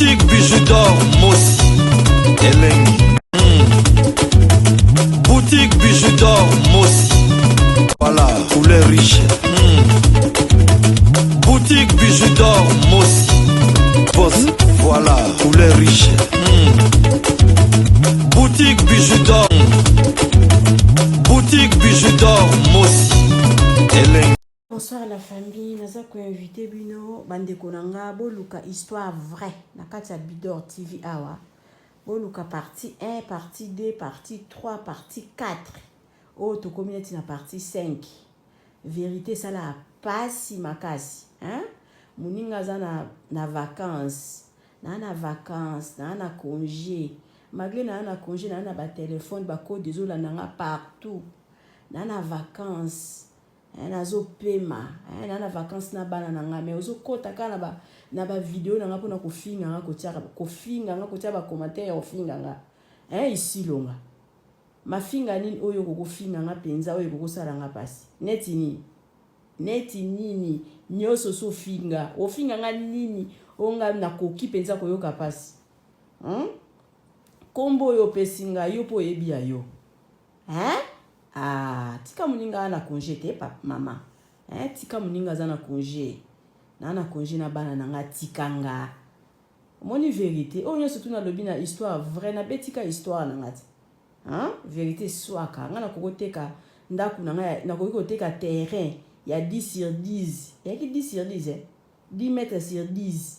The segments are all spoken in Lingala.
Boutique bijoux d'or Mossi Elengi. Boutique bijoux d'or Mossi. Voilà, couleur riche. Boutique bijoux d'or Mossi. Boss, voilà, couleur riche. Boutique bijoux d'or. Boutique bijoux d'or Mossi Elengi. Bonsoir la famille, naza ko invité bino bande konanga boluka histoire vraie na kati ya Bidor TV awa. Boluka partie 1, partie 2, partie 3, partie 4. Oh to community na partie 5. Vérité ça la pasi makasi, hein? Muninga za na vacances. Na vacances, na congé. Malgré na congé, na ba téléphone, ba code désolé nanga partout. Na vacances. Nazo pema na vacances na bana nanga mais ozo kota kana na ba vidéo nanga pona kofinga nga kotia ba commentaire ofinga nga ici longa mafinga nini oyo kofinga nga penza oyo kokosala nga pasi neti nini nyoso so finga ofinga nga nini onga na koki penza koyoka pasi kombo oyo pesinga yo po ebia yo tika muninga na congé te papa mama tika muninga za na congé na congé na bana nanga tikanga moni vérité o nyoso tuna lobi na histoire vraie na betika histoire nanga ti vérité swaka nga na kokoteka ndaku nanga na kokoteka terrain ya 10 sur 10 ya ki 10 sur 10 10 mètres sur 10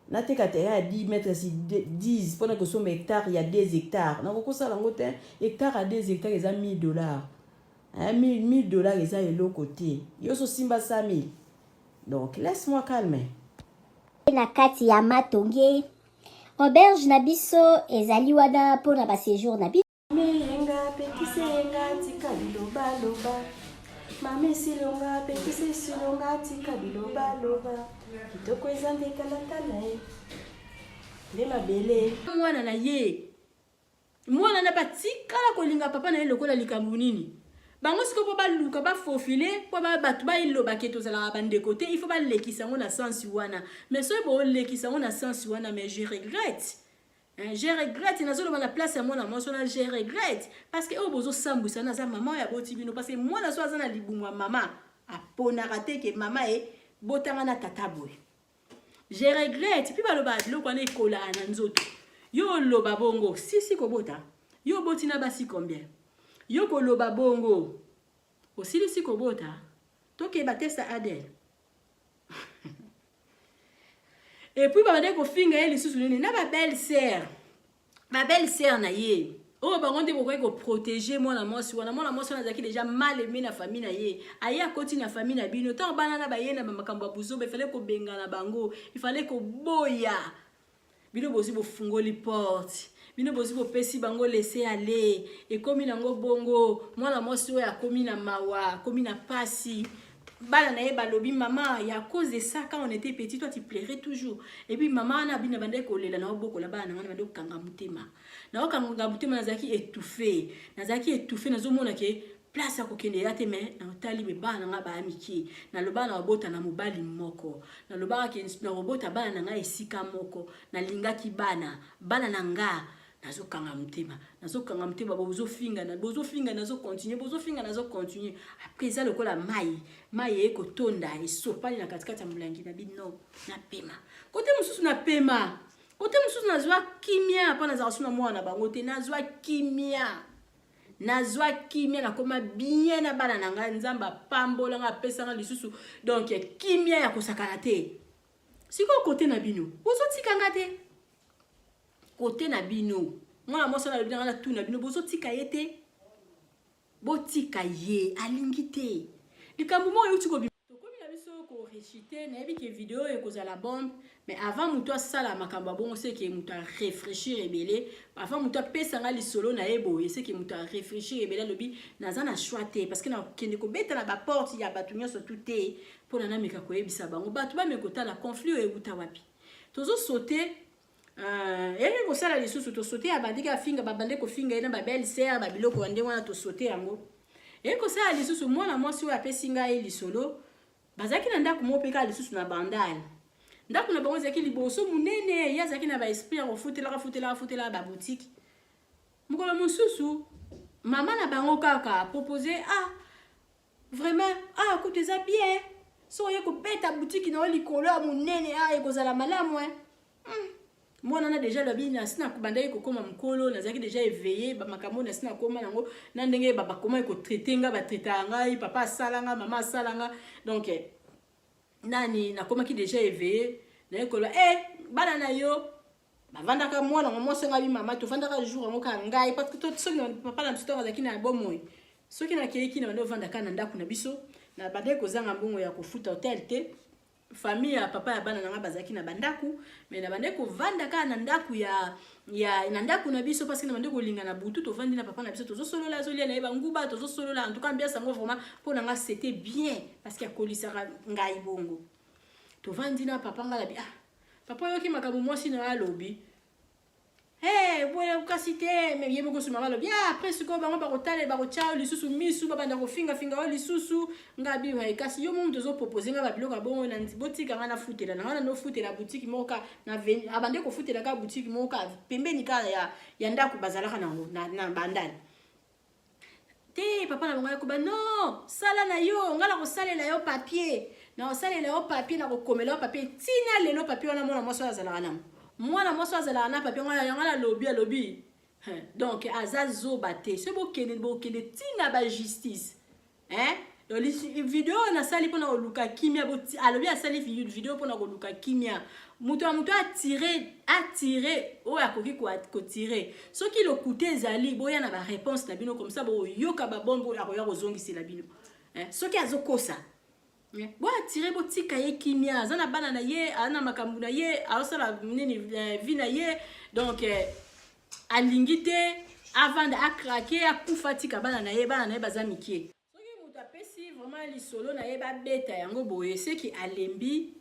na teka terrain ya 10 mètres sur 10 pona ko so hectare ya 2 hectares na kokosala ngote hectare à 2 hectares eza $1000 $1000 eza elo côté yo so simba 5000 donc laisse-moi calmer na kati ya matonge auberge na biso ezali wana pona ba séjour na biso menga pekisenga tika biloba mame silonga pekise silonga tika biloba kitoko eza ndekalatala nde mabele mwana na ye mwana na batikala kolinga papa na ye lokola likambo nini bango siko po baluka bafofile po batu bayiloba ke tozalaka bandeko te il faut balekisa ngo na sensi wana mais soki boolekisa ngo na sensi wana mais je regrette nazoloba na place ya mwana mwasi wana je regrette parce que oyo bozosambwisa na aza mama oyo aboti bino parce que mwana so aza na libumu ya mama aponaka te ke mama e botanga na tata boye je regrette mpi baloba biloko wana ekolaka na nzoto yo oloba bongo sisi kobota yo oboti na basi combien yo koloba bongo osilisi kobota tokeba te sa Adèle et puis babade kofinga ye lisusu nini na belle sœur na ye oyo bango nde bokoki koprotege mwana mwasi wana azalaki déjà mal aimé na famille na ye aye akoti na famille na bino ntango bana na baye na bamakambo ya buzoba ifale kobengana bango ifale koboya bino bozi bofungoli porte bino bozi bopesi bango laisser aller ekomi nango bongo mwana mwasi oyo akomi na mawa akomi na pasi bana na ye balobi maman ya cause de ça quand on était petit toi tu pleurais toujours et puis maman na bina bande kolela na obokola bana na bande kokanga mutema na okanga mutema nazaki étouffé nazomona ke place ya kokende ya te me na otali be bana nga ba amiki na loba na obota na mobali moko na loba ke na robota bana na nga esika moko na lingaki bana na nga nazokanga mutema bozofinga nazo continuer après ça lokola mai ekotonda esopali na katikati ya mulangi na bino na pema kote mususu na pema kote mususu nazwa kimia pa nazala suna mwana bango te nazwa kimia na koma bien na bana nanga nzamba pambola nga pesa nga lisusu donc kimia ya kosakana te siko kote na bino bozotikanga te kote na bino mwana mwasi na lobina na tu na bino bozotika ye te botika ye alingi te likambo mo yo tiko tokomi na biso ko réciter na yebi ke vidéo e kozala bombe mais avant muto asala makambo bongo c'est que muto a réfléchir ebele avant muto pesa nga lisolo na yebo c'est que muto a réfléchir ebele lobi naza na choix te parce que na kende ko beta na ba porte ya batu nyoso tuté pona na meka ko yebisa bango batu ba mekota la conflit e buta wapi tozo sauter yeye ko sala lisusu to sauter abandika finga babande ko finga ina ba belle sœur ba biloko wande wana to sauter yango yeye ko sala lisusu mwana mwasi oyo apesinga ye lisolo bazaki na ndako mopeka lisusu na bandal ndako na bango ezalaki liboso munene ye azalaki na baesprit ya kofutela baboutique. Mokolo mosusu mama na bango kaka propose vraiment écoute eza bien so oye kobeta boutique na yo likolo ya munene ekozala malamu mwana na déjà lobi na sina kubanda ye kokoma mokolo nazalaki déjà éveillé bamakambo na sina koma nango na ndenge bakoma ekotraite nga batraita ngai papa asalanga mama asalanga donc nani nakomaki déjà éveillé na ekolo bana na yo bavandaka mwana ngo mosenga bi mama tovandaka jour ngo ka ngai parce que tout soki papa na tuto azaki na bomoi soki na keiki na bando vandaka na ndako na biso na bande kozanga mbongo ya kofuta hotel te famille ya papa ya bana nanga bazaki na bandaku mais na bande ko vandaka na ndaku ya na ndaku na biso parce que na bande ko linga na butu to vandi na papa na biso tozo solola zolia na eba nguba tozo solola en tout cas bien sango vraiment pour nanga c'était bien parce que akolisaka ngai bongo to vandi na papa ngala bi papa yoki makabu mwasi na alobi boya ukasite mais yebo ko suma alobi après ce ko bango ba kotale ba ko chao lisusu misu baba ndako finga o lisusu ngabi wa kasi yo mumu tozo proposer nga ba biloko bongo na boutique nga na futela na wana no futela boutique moka na abande ko futela ka boutique moka pembeni ka ya ndako bazalaka na bandali te papa na bango ko ba non sala na yo ngala ko salela yo papier na osalela yo papier na ko komela yo papier tina lelo papier wana mona moso azalaka na mwana moso azala na papier ngala lobby donc azazo bate c'est bokende tina ba justice donc vidéo na sali pona oluka kimia boti alobi asali vidéo pona oluka kimia muto attirer o akoki ko tirer soki le côté ezali boya na ba réponse na bino comme ça bo yoka ba bombo akoya kozongisela bino soki azokosa bo attirer botika ye kimia zana bana na ye ana makambu na ye asala nini vi na ye donc alingite avant de craquer akufa tika bana na ye bazamikie soki muto apesi vraiment lisolo na ye ba beta yango boye c'est qui alembi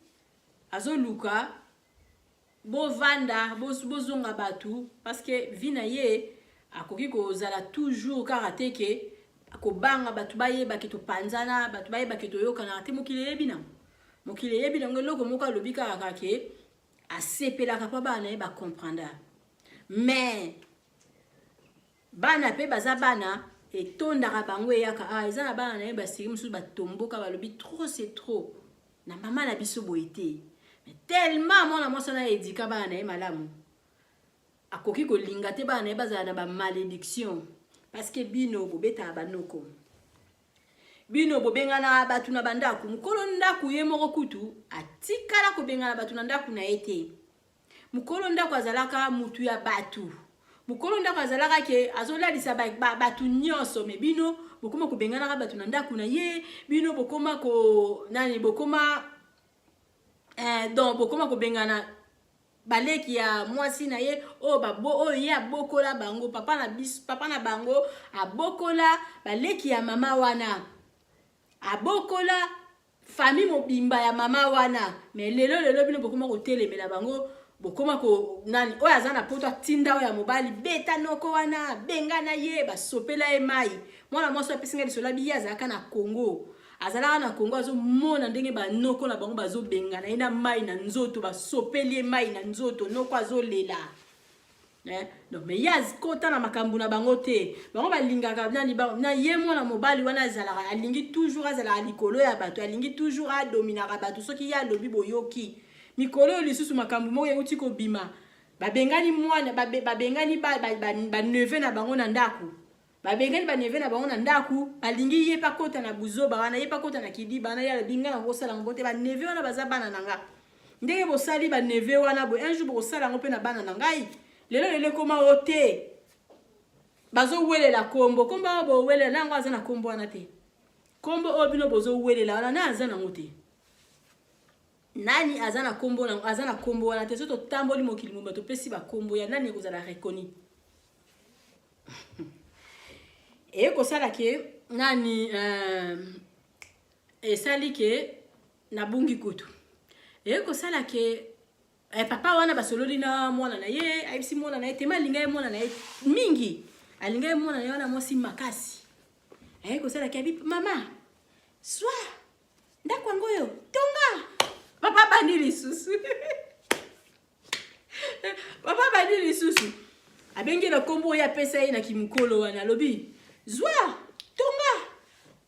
azoluka bo vanda bozonga batu parce que vi na ye akoki kozala toujours karateke akobanga batu bayeba ke to panzana batu bayeba ke to yokana te mokili yebi na ngelo ko moka lobika akake asepela ka pa bana e ba comprendre mais bana pe baza bana etonda ka bango yaka eza na bana na ba siri musu batomboka balobi trop c'est trop na mama na biso boité mais tellement mona moso na edika bana e malamu akoki ko linga te bana e bazala na ba malédiction parce que bino bobeta banoko bino bobengana batu na bandaku mukolo ndaku ye moko kutu atikala ko bengana batu na ndaku na ete mukolo ndaku azalaka mutu ya batu mukolo ndaku azalaka ke azolalisa batu nyonso me bino bokoma ko bengana batu na ndaku na ye bino bokoma ko nani bokoma donc bokoma ko bengana baleki ya mwasi na ye ye abokola bango papa na bango abokola baleki ya mama wana abokola famille mobimba ya mama wana mais lelo bino bokoma ko telemela bango bokoma ko nani oyo azana poto tinda oyo ya mobali beta noko wana benga na ye basopela ye mai mwana mwasi apesinga lisola biye azalaka na Congo azalaka na Congo azomona ndenge banoko na bango bazobengana ye na mai na nzoto basopeli ye mai na nzoto noko azolela donc mais yaz kota na makambu na bango te bango balingaka na ye mwana mobali wana azalaka alingi toujours azalaka likolo ya bato alingi toujours adominaka bato soki ya lobi boyoki mikolo lisusu makambu moko euti kobima babengani mwana babengani ba neve na bango na ndaku babengani ba neve na bango na ndaku balingi ye pakota na buzoba wana ye pakota na kidiba na ya binga na kosala ngote ba neve wana baza bana nanga ndenge bosali ba neve wana bo un jour bosala ngope na bana nangai lelo koma ote bazo welela kombo komba bo welela nango azana kombo wana te kombo obino bozo welela wana na azana ngote nani azana kombo wana te soto tamboli mokili mumba to pesi ba kombo ya nani kozala reconi e ko sala ke nani esali ke na bungi kutu e ko sala ke papa wana basololi na mwana na ye aibisi mwana na ye tema linga ye mwana na ye mingi alinga ye mwana na ye wana mwasi makasi ko sala ke abi mama swa ndako ngoyo tonga papa bandi lisusu papa bandi lisusu abengi na kombo ya pesa ye na kimukolo wana lobi zwa tonga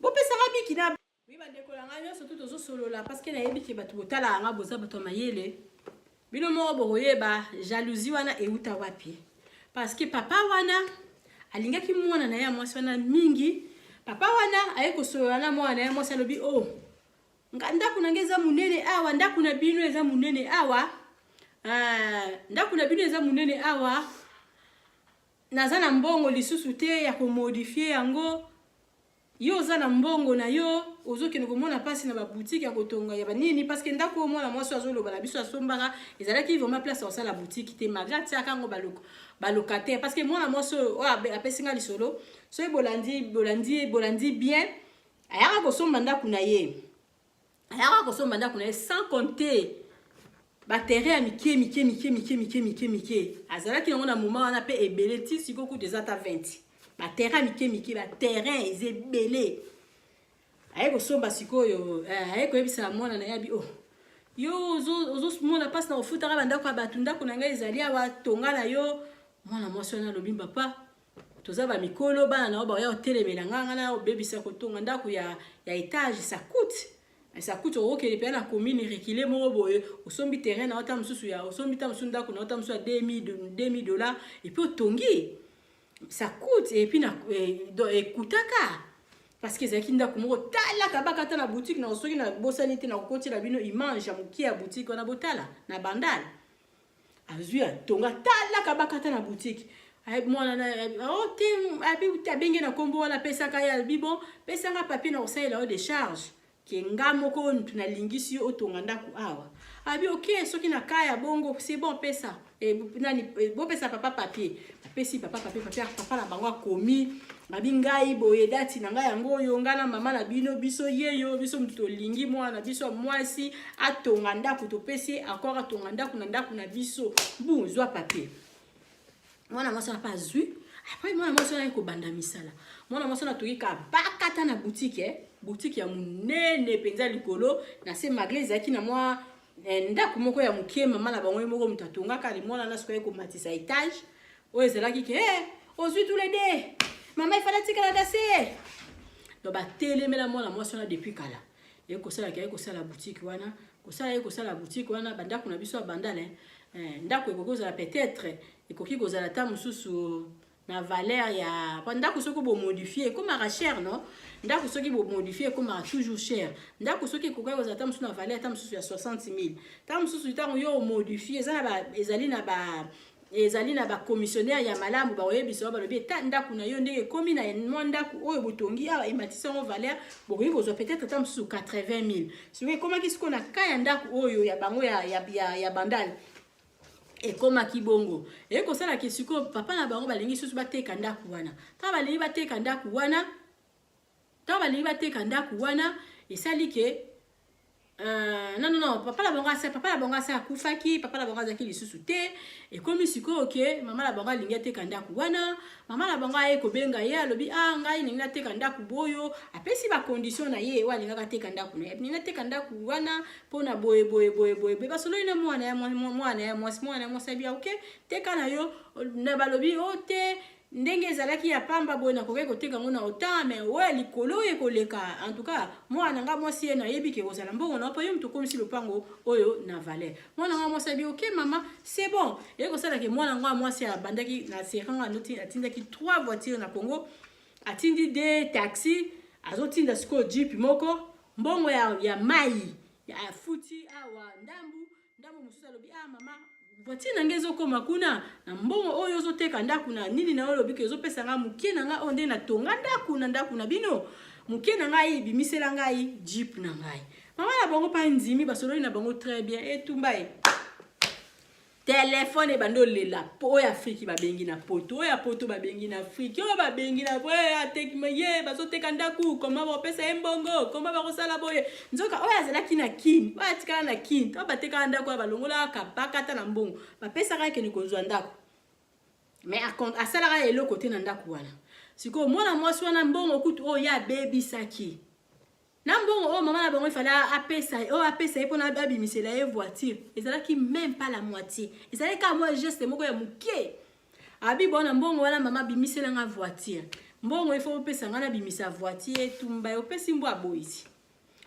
bo pesa rabiki na biba ndekola nganya surtout tozo solola parce que na yebi ke batu botala nga boza bato mayele bino mo boyeba jalousie wana euta wapi parce que papa wana alingaki mwana na ya mwasi wana mingi papa wana ayeko solola na mwana ya mwasi lobi oh ndaku nangeza munene awa ndaku na bino eza munene awa ndaku na bino eza munene awa naza na mbongo lisusu te ya komodifier yango yo za na mbongo na yo ozokende komona pasi na ba boutique ya kotonga ya banini parce que ndako mwana mwasi azoloba na biso asombaka ezalaki vraiment place au la boutique te malgré ça kango balocataire parce que mwana mwasi apesinga lisolo so bolandi bien ayaka kosomba ndako na ye ayaka kosomba ndako na ye sans compter ba terrain ya mike azalaki nango na moment wana pe ebele ti sikoku desata 20 ba terrain mike ba terrain ezebele ayeko somba sikoyo ayeko yebisa mwana na yabi oh yo ozo mona passe na ofutaka bandako abatu ndako na ngai ezali awa tonga na yo mwana mwasi wana lobi papa toza ba mikolo bana na ba ya hotelemela nganga na obebisa kotonga ndako ya étage ça coûte ok les pays na commune reculer mo boye osombi terrain na ota mususu ya osombi ta mususu ndako na ota mususu ya $2000 et puis otongi ça coûte et puis na ekutaka parce que zaki ndako moko tala kabaka ta na boutique na osoki na bosani te na kokoti la bino image amuki ya boutique na botala na bandal azui tonga tala kabaka ta na boutique ay mwana na o te abi tabenge na kombo wana pesa ka ya bibo pesa nga papier na osala de charge kenga moko tunalingisi otonga ndako awa abi ok soki na kaya bongo c'est bon pesa nani bo pesa papa papier apesi papa na bango komi babi ngai boye dati na ngai yango yo ngana mama na bino biso yeyo biso mto lingi mwana biso mwasi atonga ndako topesi akora atonga ndako na ndako na biso buzwa papier mwana mwasi na pas zui après mwana mwasi na ko banda misala mwana mwasi na tukika bakata na boutique ya munene penza likolo na se maglise yaki na mwa ndako moko ya mukie mama na bango moko mutatonga kali mwana na sikoye ko matisa étage o ezalaki ke ozui tous les deux mama il fallait tika la danser do ba telemela mwana mwasi na depuis kala yeko sala boutique wana kosala boutique wana bandako na biso bandale ndako ekokozala peut-être ekoki kozala ta mususu na valeur ya ndako soko bo modifier comme à cher non ndako soki bo modifier comme à toujours cher ndako soki kokoya kozala ta mususu na valeur ta mususu ya 60000 ta mususu ta yo modifier ezali na ba commissionnaire ya malamu ba oyebisa ba lobi ta ndako na yo ndenge komi na ndako oyo botongi awa ematisa ngo valeur bokoki kozwa peut-être ta mususu 80000 soki koma kisiko na kaya ndako oyo ya bango ya bandal et comme kibongo et ko sala ke siko papa na bango balingi susu bateka ndako wana ta balingi bateka ndako wana esali ke non papa la bango asa akufaki papa la bango azaki lisusu te et comme siko ok mama la bango alingi ateka ndako wana mama la bango aye ko benga ye alobi ngai ningi nateka ndako boyo apesi ba condition na ye walinga kateka ndako na ningi nateka ndako wana pona boye basolo ina mwana ya mwasi bia ok teka na yo na balobi ote ndenge ezalaki ya pamba boye na koke koteka ngona ota mais ouais likolo ekoleka en tout cas mwana nga mwasi na yebi ke kozala mbongo na pa yo mtu komisi lopango oyo na valeur mwana nga mwasi bi ok mama c'est bon et ko sala ke mwana nga mwasi abandaki na seranga noti atindaki 3 voitures na Congo atindi de taxi azotinda siko jeep moko mbongo ya mai ya futi awa ndambu mususu alobi mama voiture na ngezo koma kuna na mbongo oyo zoteka ndako na nini na olobi ke ezopesa nga mukie na nga onde na tonga ndako na bino mukie na ngai bimisela ngai jeep na ngai mama na bango pa nzimi basololi na bango très bien etumba téléphone bando lela po ya Afrique babengi na poto ya poto babengi na Afrique yo babengi na boye atekimeye bazoteka ndaku koma ba pesa embongo koma ba kosala boye nzoka oya zelaki na kin ba tikala na kin to bateka ndaku balongola kapaka ta na mbongo ba pesa ka ke ni kozwa ndako mais asala ka elo côté na ndaku wana siko mwana mwasi wana mbongo kutu ya baby saki Nambongo oh maman na bango il fallait apesa pour na babimisa la voiture. Ezalaki même pas la moitié. Ezalaki ka moi geste moko ya muke. Abi bona mbongo wana mama bimisa la voiture. Mbongo il faut pesa ngana bimisa voiture tumba yo pesi mbwa boisi.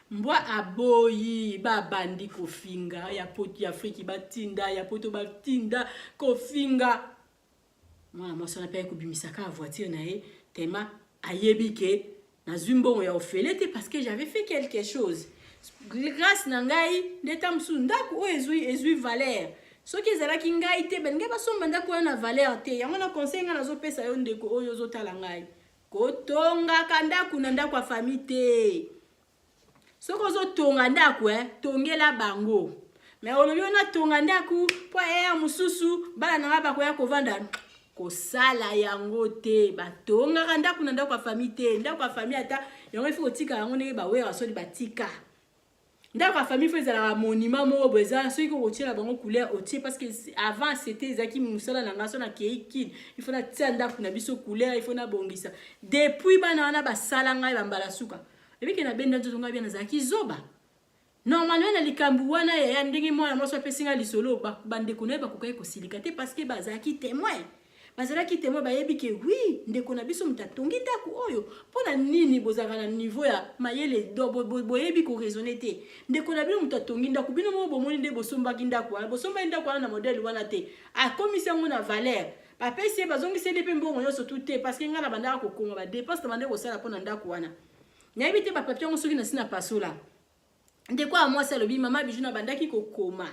Mbwa aboyi ba bandi kofinga ya poti Afrique batinda ya poto batinda kofinga. Moi moi ça n'a pas kubimisa ka voiture na e tema ayebike. Na zumbongo ya ofelete parce que j'avais fait quelque chose. Grâce na ngai ndeta msunda ko ezui valeur. Soki ezalaki ngai te ben ngai basomba ndako na valeur te. Yango na conseil nga nazo pesa yo ndeko oyo zotala ngai. Kotonga kandaku na ndako ya famille te. Soko zotonga ndako tongela bango. Mais olobi na tonga ndako po mususu bala na ba ko ya kovanda. Kosala yango te batonga kanda kuna ndako ya famille te ndako ya famille ata yango ifo tika yango ndenge ba wera so di batika ndako ya famille faut ezala monument moko beza so iko kotiela bango couleur otie parce que avant c'était zaki musala na ngaso na keikid il faut na tia ndako na biso couleur il faut na bongisa depuis bana wana basala ngai bambala suka ebike na benda nzoto ngai bia na zaki zoba normalement na likambu wana ya ndenge mwana moso pesinga lisolo bandeko na ba kokai kosilika te parce que bazaki témoin. Bazala ki temo bayebi ke oui ndeko na biso mutatongi ndako oyo pona nini bozaka na niveau ya mayele do boyebi ko raisonner te ndeko na biso mutatongi ndako bino mo bomoni nde bosomba kindako wana bosomba ndako wana na modèle wana te a commission ngona valeur ba pesi bazongi sele pe mbongo yoso tout te parce que ngana bandaka ko konga ba dépense bande ko sala pona ndako wana nyabi te ba papier ngo soki na sina pasola ndeko a moi salobi mama biju na bandaki ko koma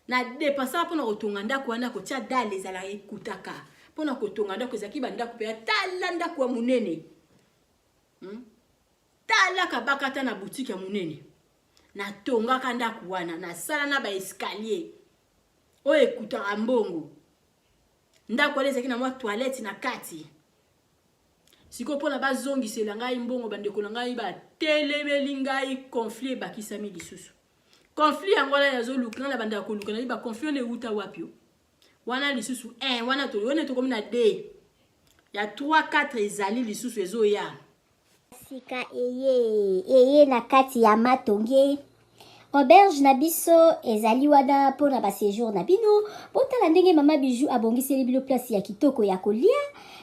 na dépensar pour kotonga ndako wana ko tia dale ezala ekutaka pona kotonga ndako ezaki bandako pe tala ndako ya munene tala kabakata na boutique ya munene na tonga ka ndako wana na sala na ba escalier o ekutaka mbongo ndako ezaki na mwa toilette na kati siko pona bazongisela ngai mbongo bandeko na ngai ba telemeli ngai conflit bakisami lisusu conflit yangola yazo lukana na banda ko lukana ba conflit ne uta wapio wana lisusu wana to yone to komina d ya 3 4 ezali lisusu ezo ya sika eye na kati ya matonge auberge na biso ezali wana pona ba séjour na bino botala ndenge mama Bijou abongiseli bilo place ya kitoko ya kolia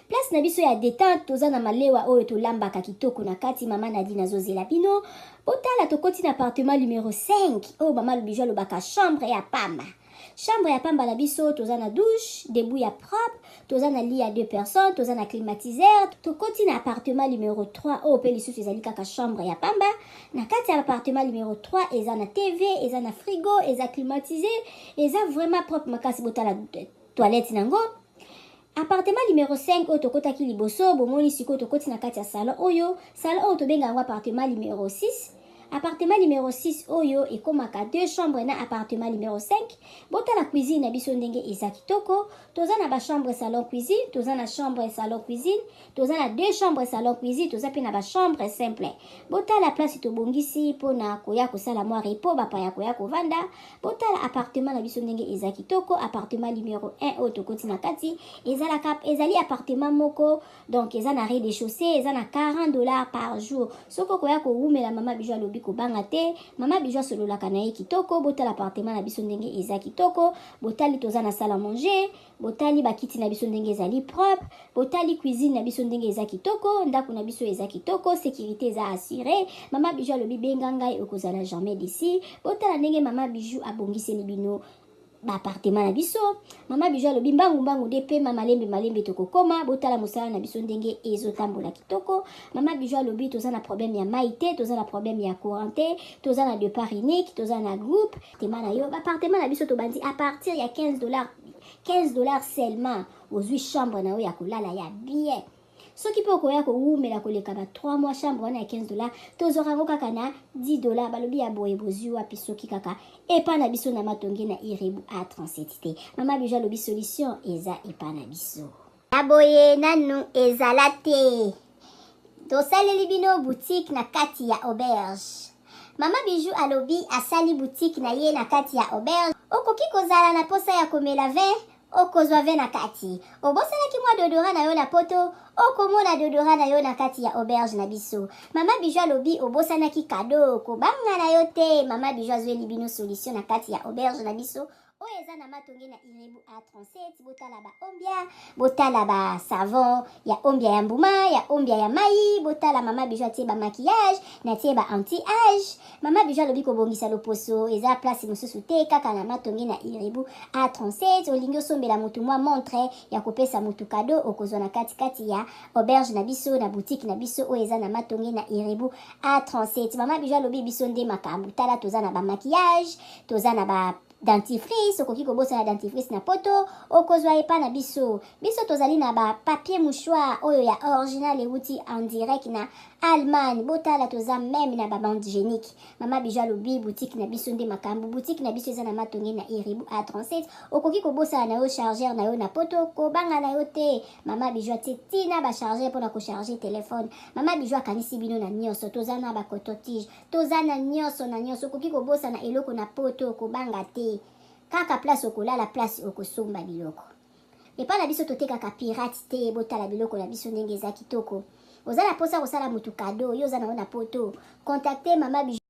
place na biso ya détente toza na malewa oyo tolambaka kitoko na kati mama Nadine azozela bino botala tokoti na appartement numéro 5 oyo mama Bijou alobaka chambre ya pamba na biso toza na douche debout ya propre toza na lit ya 2 personnes toza na climatiseur tokoti na appartement numéro 3 oyo pe lisusu ezali kaka chambre ya pamba na kati ya appartement numéro 3 eza na TV eza na frigo eza climatisé eza vraiment propre makasi botala toilette nango. Appartement numéro 5 oyo tokotaki liboso bomoni siko tokoti na kati ya salon oyo tobenga yango appartement numéro 6. Appartement numéro 6 oyo ekomaka 2 chambres na appartement numéro 5. Botala cuisine na biso ndenge eza kitoko. Toza na ba chambre salon cuisine, toza na chambre salon cuisine, toza na 2 chambres salon cuisine, toza pe na ba chambre simple. Botala place tobongisi pona koya kosala mwa repo bapa ya koya kovanda. Botala appartement na biso ndenge eza kitoko. Appartement numéro 1 oyo tokoti na kati ezali appartement moko donc eza na rez-de-chaussée, eza na $40 par jour. Soko koya ko rumela mama Bijou alobi ko banga te mama Bijou sololaka na ye kitoko. Botala appartement na biso ndenge eza kitoko. Botali toza na salle à manger, botali bakiti na biso ndenge ezali propre, botali cuisine na biso ndenge eza kitoko, ndako na biso eza kitoko, sécurité eza assurée. Mama Bijou alobi benga ngai okozala jamais d'ici. Botala ndenge mama Bijou abongiseli bino ba appartement na biso. Mama Bijou alobi mbangu de pe malembe tokokoma. Botala mosala na biso ndenge ezotambola kitoko. Mama Bijou alobi toza na problème ya maïté, toza na problème ya courant te, toza na départ unique, toza na groupe. Tema na yo ba appartement na biso to bandi à partir ya $15 seulement ozwi chambre na yo ya kolala ya bien. Soki pe okoya ko umela koleka ba 3 mois chambre wana ya $15 tozorango kaka na $10 balobi ya boye bozwi wapi soki kaka epa na biso na matonge na irebu a 37 te. Mama Bijou alobi solution eza epa na biso aboye nanu ezala te tosaleli bino boutique na kati ya auberge. Mama Bijou alobi asali boutique na ye na kati ya auberge. Okoki kozala na posa ya komela vin okozwa ve na kati obosalaki mwa dodora na yo na poto okomona dodora na yo na kati ya auberge na biso mama Bijou alobi obosanaki kado kobanga na yo te mama Bijou azweli bino solution na kati ya auberge na biso oyo eza na matonge na Irebu A37 botala ba ombia botala ba savon ya ombia ya mbuma ya ombia ya mai botala mama Bijou atie ba maquillage na tie ba anti-age mama Bijou alobi kobongisa loposo eza place mosusu te kaka na matonge na Irebu A37 olingi osombela mutu mwa montre ya kopesa mutu kado okozwa na kati ya auberge na biso na boutique na biso oyo eza na matonge na Irebu A37 mama Bijou alobi biso nde makambo tala toza na ba maquillage toza na ba dentifrice okoki kobosana dentifrice na poto okozwa epa na biso tozali na ba papier mouchoir oyo ya original euti en direct na Allemagne botala toza même na ba bande hygiénique mama Bijou alobi boutique na biso nde makambo boutique na biso eza na matonge na Irebu A37 okoki kobosana na yo chargeur na yo na poto kobanga na yo te mama Bijou atie tina ba chargeur mpona kocharger telefone mama Bijou akanisi bino na nyonso toza na ba coton-tige toza na nyonso okoki kobosana eloko na poto kobanga te kaka place okolala place okosomba biloko epa na biso totekaka pirate te botala biloko na biso ndenge eza kitoko oza na posa kosala mutu kado yo oza na yo na poto contacte mama Bijou